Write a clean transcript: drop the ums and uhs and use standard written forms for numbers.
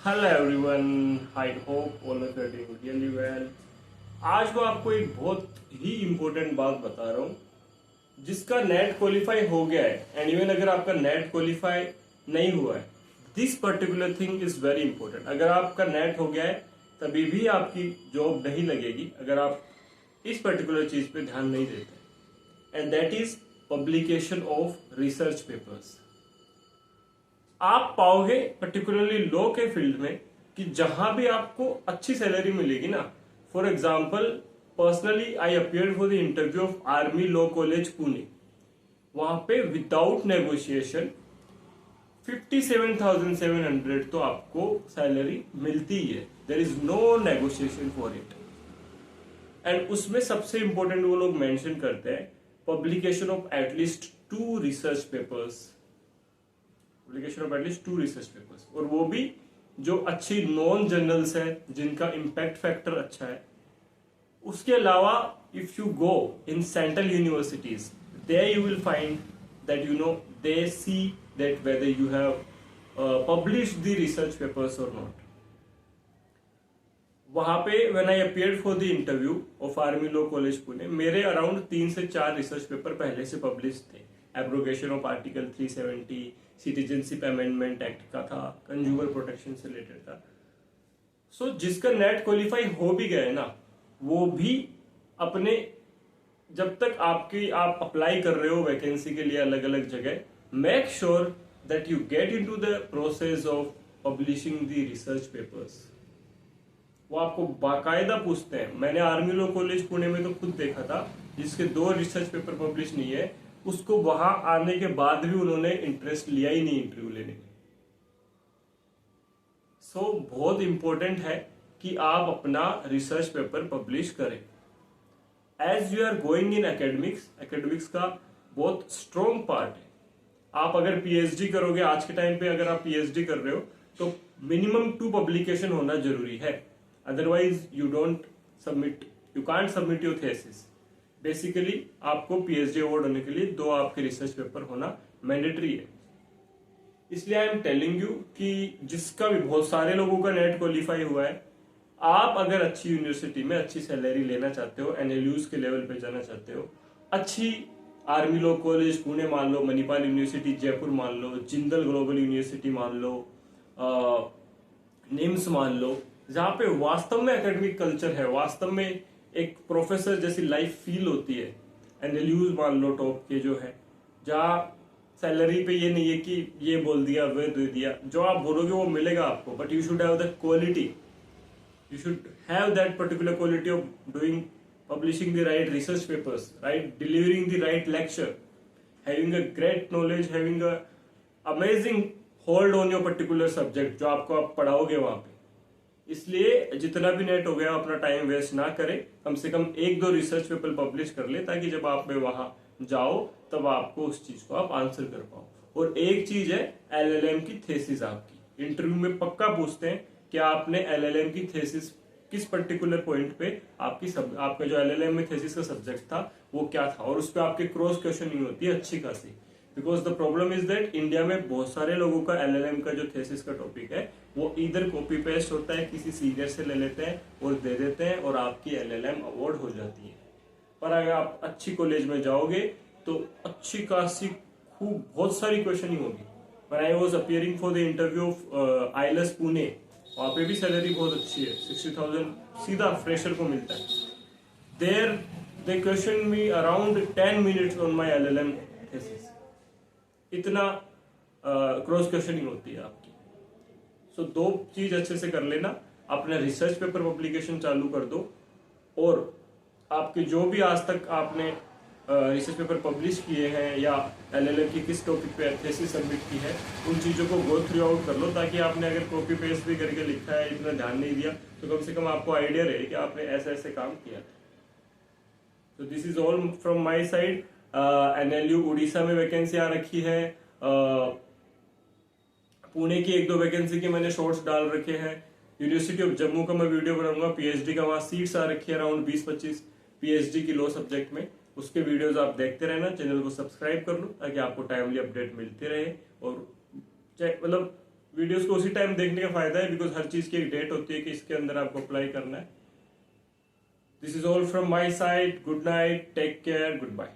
Hello everyone, I hope all of you are doing really well. आज मैं आपको एक बहुत ही इम्पोर्टेंट बात बता रहा हूँ। जिसका नेट क्वालिफाई हो गया है एंड इवन अगर आपका नेट क्वालिफाई नहीं हुआ है, this particular thing is very important. अगर आपका नेट हो गया है तभी भी आपकी जॉब नहीं लगेगी अगर आप इस पर्टिकुलर चीज पे ध्यान नहीं देते, and that is publication of research papers. आप पाओगे पर्टिकुलरली लॉ के फील्ड में कि जहां भी आपको अच्छी सैलरी मिलेगी ना, for example personally I appear for the interview of army law college Pune. वहां पे विदाउट नेगोशिएशन 57,700 तो आपको सैलरी मिलती ही है। There is no negotiation for it. And उसमें सबसे इंपॉर्टेंट वो लोग मेंशन करते हैं publication of at least 2 research papers, publication of at least 2 research papers, और वो भी जो अच्छी नॉन जर्नल्स है जिनका इम्पैक्ट फैक्टर अच्छा है। उसके अलावा if you go in central universities, there you will find that they see that whether you have published the research papers और नॉट। वहां पे when I appeared for the interview of army law college Pune, मेरे around 3 से 4 research paper पहले से publish थे। Abrogation of article 370, citizenship amendment act का था, कंज्यूमर प्रोटेक्शन से रिलेटेड था। सो जिसका नेट क्वालिफाई हो भी गया है ना, वो भी अपने, जब तक आप अप्लाई कर रहे हो वैकेंसी के लिए अलग अलग जगह, make sure that you get into the process of publishing the research papers. वो आपको बाकायदा पूछते हैं। मैंने आर्मी लॉ कॉलेज पुणे में तो खुद देखा था, जिसके 2 रिसर्च पेपर पब्लिश नहीं है, उसको वहां आने के बाद भी उन्होंने इंटरेस्ट लिया ही नहीं इंटरव्यू लेने में। सो बहुत इंपॉर्टेंट है कि आप अपना रिसर्च पेपर पब्लिश करें। As you are going in academics का बहुत स्ट्रॉन्ग पार्ट है। आप अगर पीएचडी करोगे, आज के टाइम पे अगर आप पीएचडी कर रहे हो तो मिनिमम 2 पब्लिकेशन होना जरूरी है, otherwise you can't submit your thesis. Basically आपको पीएचडी अवार्ड होने के लिए 2 आपके रिसर्च पेपर होना मैंडेटरी है। इसलिए आई एम टेलिंग यू कि जिसका भी, बहुत सारे लोगों का नेट क्वालिफाई हुआ है, आप अगर अच्छी यूनिवर्सिटी में अच्छी सैलरी लेना चाहते हो, एनएलयूज के लेवल पे जाना चाहते हो, अच्छी आर्मी लॉ कॉलेज पुणे मान लो, मणिपाल यूनिवर्सिटी जयपुर मान लो, जिंदल ग्लोबल यूनिवर्सिटी मान लो, निम्स मान लो, जहां पे वास्तव में एकेडमिक कल्चर है, वास्तव में एक प्रोफेसर जैसी लाइफ फील होती है, एनएलयूज मान लो टॉप के जो है, जहाँ सैलरी पे ये नहीं है कि ये बोल दिया वे दे दिया, जो आप बोलोगे वो मिलेगा आपको, but you should have the quality, you should have that particular quality of doing, publishing the right research papers, right delivering the right lecture, having a great knowledge, having a amazing hold on your particular subject जो आपको आप पढ़ाओगे वहां पे। इसलिए जितना भी net हो गया अपना टाइम वेस्ट ना करें, कम से कम 1-2 रिसर्च पेपर पब्लिश कर ले, ताकि जब आप वहां जाओ तब आपको उस चीज को आप आंसर कर पाओ। और एक चीज है एलएलएम की थेसिस। आपकी इंटरव्यू में पक्का पूछते हैं कि आपने एलएलएम की थेसिस किस पर्टिकुलर पॉइंट पे, आपका जो एलएलएम में थेसिस का सब्जेक्ट था वो क्या था, और उस पर आपके क्रॉस क्वेश्चनिंग होती है अच्छी खासी। Because the problem is that India में बहुत सारे लोगों का एलएलएम का जो थेसिस का टॉपिक है वो इधर कॉपी पेस्ट होता है, किसी सीनियर से ले लेते हैं और दे देते हैं, और आपकी एलएलएम अवार्ड हो जाती है। पर अगर आप अच्छी कॉलेज में जाओगे तो अच्छी खासी खूब बहुत सारी क्वेश्चनिंग होगी। पर I was appearing for the interview of ILS Pune, वहां पे भी सैलरी बहुत अच्छी है, 60,000 सीधा फ्रेशर को मिलता है। There they question me around 10 minutes on my LLM thesis. इतना क्रॉस क्वेश्चनिंग होती है आपकी। सो 2 चीज अच्छे से कर लेना, अपना रिसर्च पेपर पब्लिकेशन चालू कर दो, और आपके जो भी आज तक आपने रिसर्च पेपर पब्लिश किए हैं या एलएलएम की किस टॉपिक पे थीसिस सबमिट की है, उन चीज़ों को गो थ्रू आउट कर लो, ताकि आपने अगर कॉपी पेस्ट भी करके लिखा है, इतना ध्यान नहीं दिया, तो कम से कम आपको आइडिया रहे कि आपने ऐसे ऐसे काम किया। तो this is all from my side. NLU Orissa में वैकेंसी आ रखी है, पुणे की 1-2 वैकेंसी के मैंने शॉर्ट्स डाल रखे हैं, यूनिवर्सिटी ऑफ जम्मू का मैं वीडियो बनाऊंगा, पीएचडी का वहां सीट्स आ रखी है अराउंड 20-25 पीएचडी की लॉ सब्जेक्ट में, उसके वीडियोस आप देखते रहना। चैनल को सब्सक्राइब कर लो ताकि आपको टाइमली अपडेट मिलते रहे, और मतलब वीडियोस को उसी टाइम देखने का फायदा है, बिकॉज हर चीज़ की एक डेट होती है कि इसके अंदर आपको अप्लाई करना है. This is all from my side. Good night, take care, good bye.